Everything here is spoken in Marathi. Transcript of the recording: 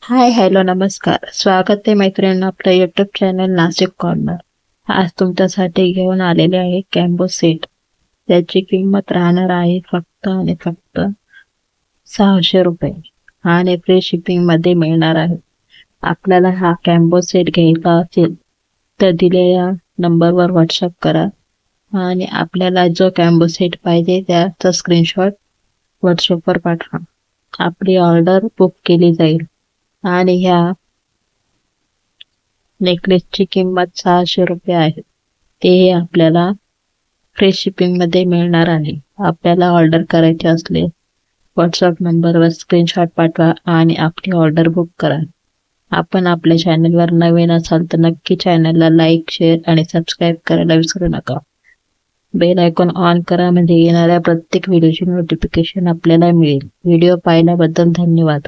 हाय, हॅलो, नमस्कार. स्वागत आहे मैत्रिणींनो आपल्या युट्यूब चॅनल नाशिक कॉर्नर. आज तुमच्यासाठी घेऊन आलेले आहे कॅम्बो सेट. त्याची किंमत राहणार आहे फक्त आणि फक्त 600 रुपये आणि फ्री शिपिंग मध्ये मिळणार आहे. आपल्याला हा कॅम्बो सेट घ्यायचा असेल तर दिलेल्या नंबरवर व्हॉट्सअप करा आणि आपल्याला जो कॅम्बो सेट पाहिजे त्याचा स्क्रीनशॉट व्हॉट्सअपवर पाठवा. आपली ऑर्डर बुक केली जाईल आणि ह्या नेकलेसची किंमत 600 रुपये आहे. ते आपल्याला फ्री शिपिंग मध्ये मिळणार आहे. आपल्याला ऑर्डर करायची असल्यास व्हॉट्सअप नंबरवर स्क्रीनशॉट पाठवा आणि आपली ऑर्डर बुक करा. आपण आपल्या चॅनलवर नवीन असाल तर नक्की चॅनलला लाईक, शेअर आणि सबस्क्राईब करायला विसरू नका. बेल आयकॉन ऑन करा म्हणजे येणाऱ्या प्रत्येक व्हिडिओची नोटिफिकेशन आपल्याला मिळेल. व्हिडिओ पाहिल्याबद्दल धन्यवाद.